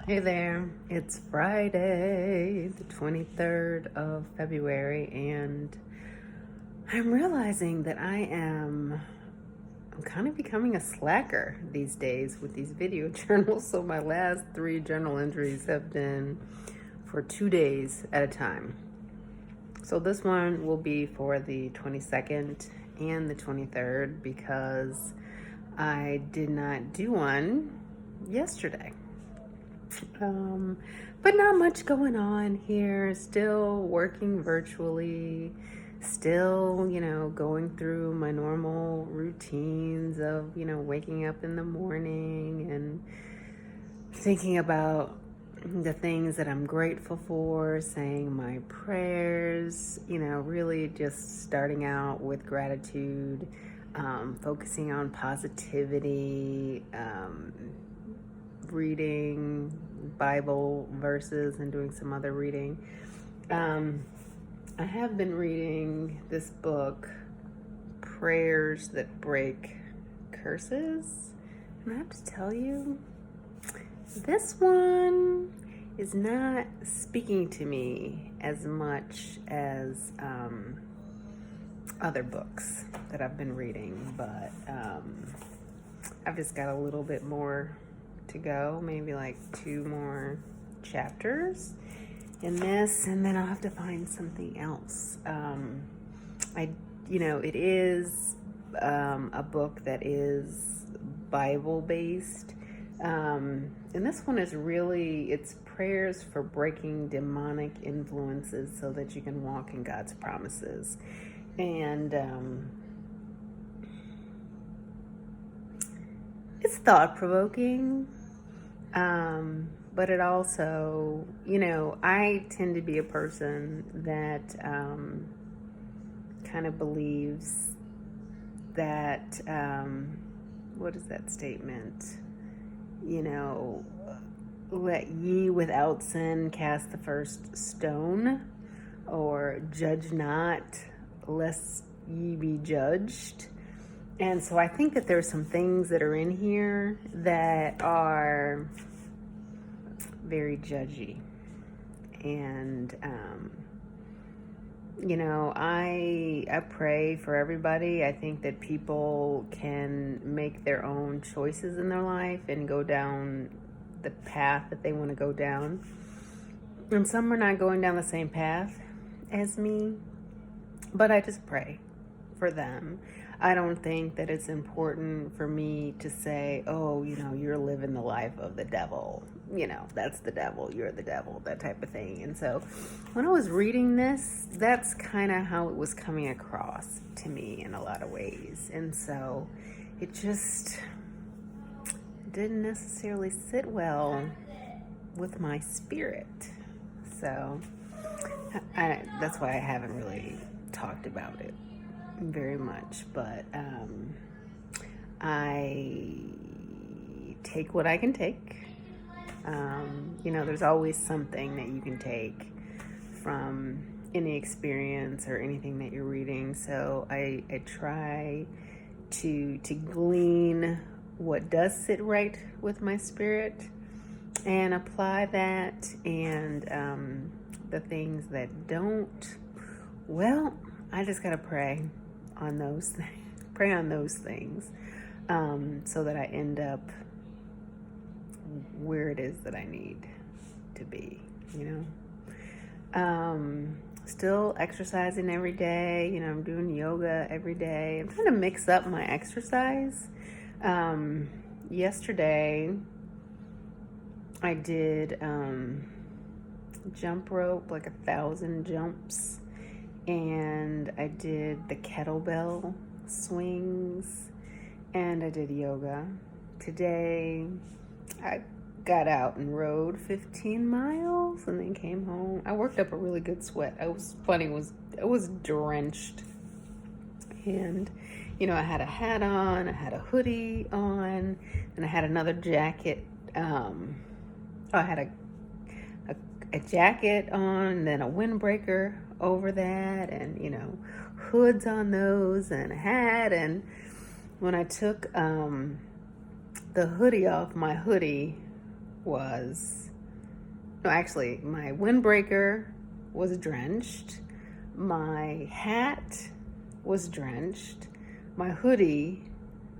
Hey there, it's Friday, the 23rd of February, and I'm realizing that I'm kind of becoming a slacker these days with these video journals. So my last 3 journal entries have been for 2 days at a time. So this one will be for the 22nd and the 23rd because I did not do one yesterday. But not much going on here. Still working virtually. Still, going through my normal routines of, waking up in the morning and thinking about the things that I'm grateful for, saying my prayers, really just starting out with gratitude, focusing on positivity, reading Bible verses and doing some other reading. I have been reading this book, Prayers That Break Curses. And I have to tell you, this one is not speaking to me as much as other books that I've been reading, but I've just got a little bit more to go, maybe like 2 more chapters in this, and then I'll have to find something else. It is a book that is Bible based, and this one is really, it's prayers for breaking demonic influences so that you can walk in God's promises. And it's thought-provoking, but it also, I tend to be a person that kind of believes that, what is that statement? Let ye without sin cast the first stone, or judge not lest ye be judged. And so I think that there's some things that are in here that are very judgy. And, I pray for everybody. I think that people can make their own choices in their life and go down the path that they want to go down. And some are not going down the same path as me, but I just pray for them. I don't think that it's important for me to say, oh, you're living the life of the devil. That's the devil, you're the devil, that type of thing. And so when I was reading this, that's kind of how it was coming across to me in a lot of ways. And so it just didn't necessarily sit well with my spirit. So that's why I haven't really talked about it very much, but I take what I can take. There's always something that you can take from any experience or anything that you're reading. So I try to glean what does sit right with my spirit and apply that, and the things that don't, well, I just gotta pray on those things, so that I end up where it is that I need to be. Still exercising every day. I'm doing yoga every day. I'm trying to mix up my exercise. Yesterday I did jump rope, like 1,000 jumps, and I did the kettlebell swings, and I did yoga. Today I got out and rode 15 miles and then came home. I worked up a really good sweat. I was drenched, and I had a hat on, I had a hoodie on, and I had another jacket. I had a jacket on, and then a windbreaker over that, and hoods on those, and a hat. And when I took the hoodie off, my hoodie was No, actually, my windbreaker was drenched. My hat was drenched. My hoodie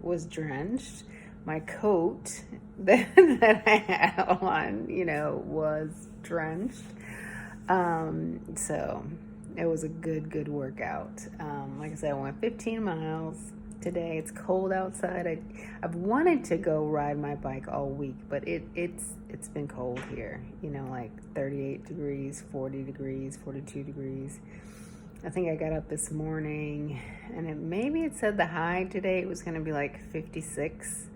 was drenched. My coat that I had on, was drenched. So it was a good workout. Like I said, I went 15 miles today. It's cold outside. I've wanted to go ride my bike all week, but it's been cold here. Like 38 degrees, 40 degrees, 42 degrees. I think I got up this morning, and maybe it said the high today it was going to be like 56,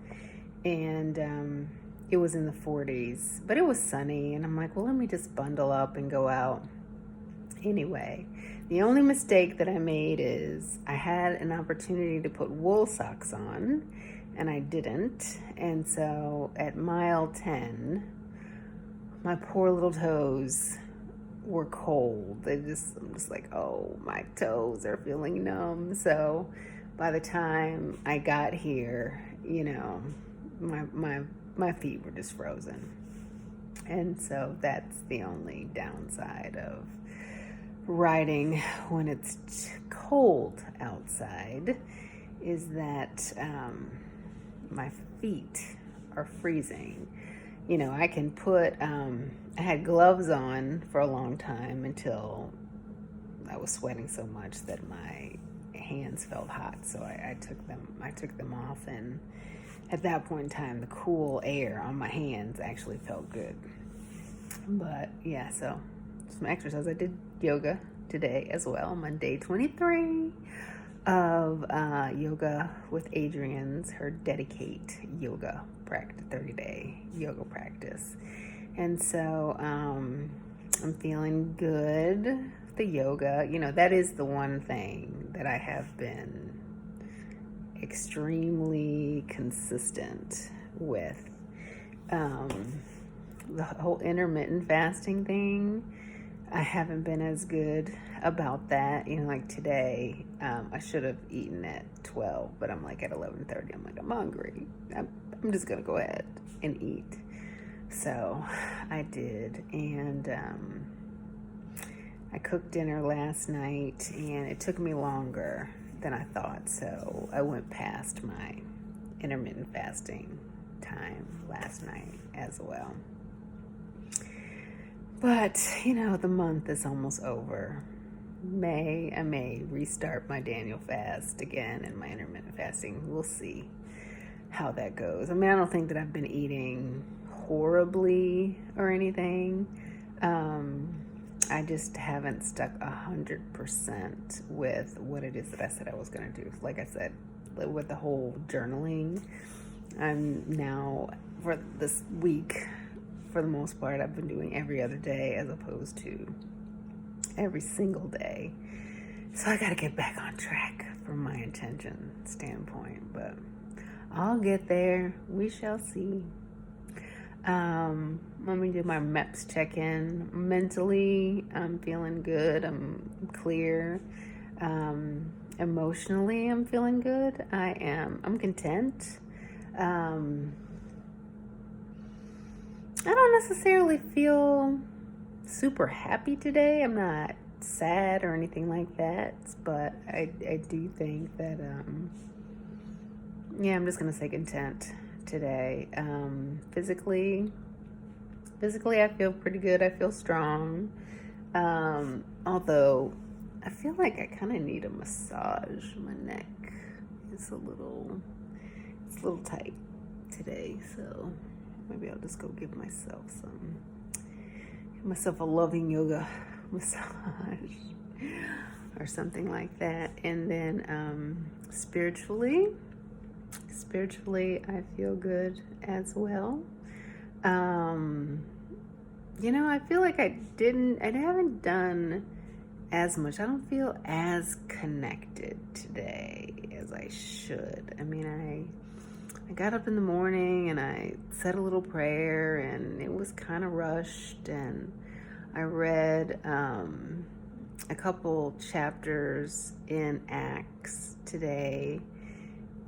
and it was in the 40s, but it was sunny, and I'm like, well, let me just bundle up and go out. Anyway, the only mistake that I made is I had an opportunity to put wool socks on, and I didn't, and so at mile 10, my poor little toes were cold. I'm just like, oh, my toes are feeling numb. So by the time I got here, my feet were just frozen. And so that's the only downside of riding when it's cold outside, is that my feet are freezing. I can put, I had gloves on for a long time until I was sweating so much that my hands felt hot. So I took them off, and at that point in time, the cool air on my hands actually felt good. But yeah, so some exercise. I did yoga today as well. I'm on day 23 of yoga with Adrienne's, her Dedicate yoga practice, 30-day yoga practice. And so I'm feeling good. The yoga, that is the one thing that I have been extremely consistent with. The whole intermittent fasting thing, I haven't been as good about that. Like today, I should have eaten at 12, but I'm like at 11:30. I'm like, I'm hungry. I'm just gonna go ahead and eat. So I did, and I cooked dinner last night, and it took me longer than I thought. So I went past my intermittent fasting time last night as well. But, the month is almost over. I may restart my Daniel fast again and my intermittent fasting. We'll see how that goes. I don't think that I've been eating horribly or anything. I just haven't stuck 100% with what it is that I said I was going to do. Like I said, with the whole journaling, I'm now, for this week, for the most part, I've been doing every other day as opposed to every single day. So I got to get back on track from my intention standpoint, but I'll get there. We shall see. Let me do my MEPS check-in. Mentally, I'm feeling good. I'm clear. Emotionally, I'm feeling good. I'm content. I don't necessarily feel super happy today. I'm not sad or anything like that, but I do think that, I'm just going to say content today. Physically, I feel pretty good. I feel strong. Although I feel like I kind of need a massage. My neck is a little tight today, so maybe I'll just go give myself a loving yoga massage or something like that. And then spiritually, I feel good as well. I feel like I haven't done as much. I don't feel as connected today as I should. I got up in the morning and I said a little prayer, and it was kind of rushed, and I read a couple chapters in Acts today,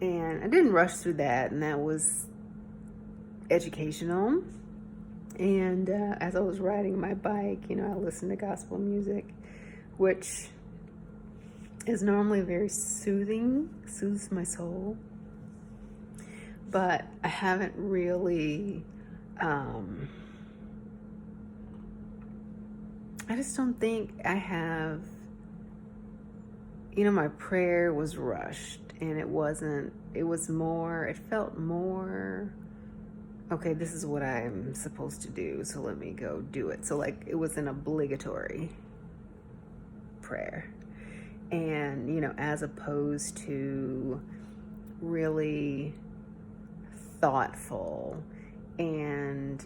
and I didn't rush through that, and that was educational. And as I was riding my bike, I listened to gospel music, which is normally very soothing, soothes my soul. But I haven't really, I just don't think I have, my prayer was rushed, and it felt more, okay, this is what I'm supposed to do, so let me go do it. So like it was an obligatory prayer. And, as opposed to really thoughtful and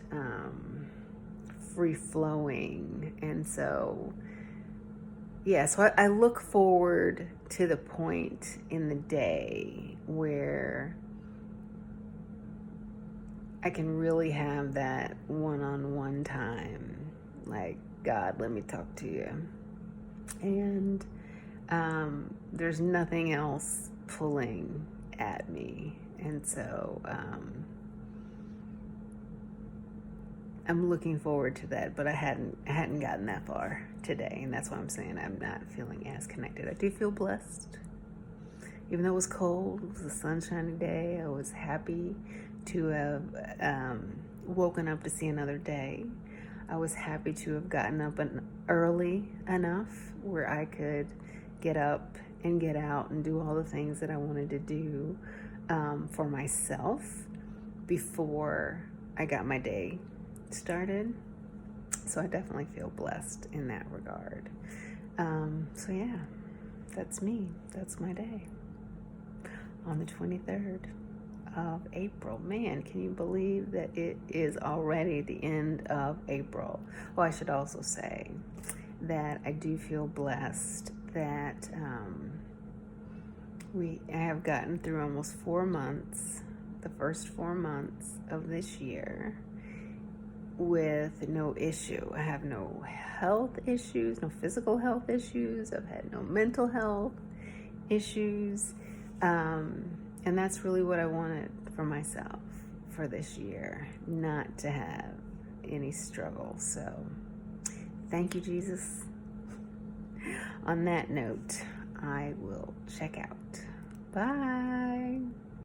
free flowing. And so, yeah, so I look forward to the point in the day where I can really have that one-on-one time. Like, God, let me talk to you. And there's nothing else pulling at me. And so I'm looking forward to that, but I hadn't gotten that far today, and that's why I'm saying I'm not feeling as connected. I do feel blessed. Even though it was cold, it was a sunshiny day, I was happy to have woken up to see another day. I was happy to have gotten up early enough where I could get up and get out and do all the things that I wanted to do for myself before I got my day started. So I definitely feel blessed in that regard. So yeah, that's me. That's my day on the 23rd of April. Man, can you believe that it is already the end of April? Oh, I should also say that I do feel blessed that I have gotten through almost 4 months, the first 4 months of this year, with no issue. I have no health issues, no physical health issues. I've had no mental health issues. And that's really what I wanted for myself for this year, not to have any struggle. So thank you, Jesus. On that note, I will check out. Bye.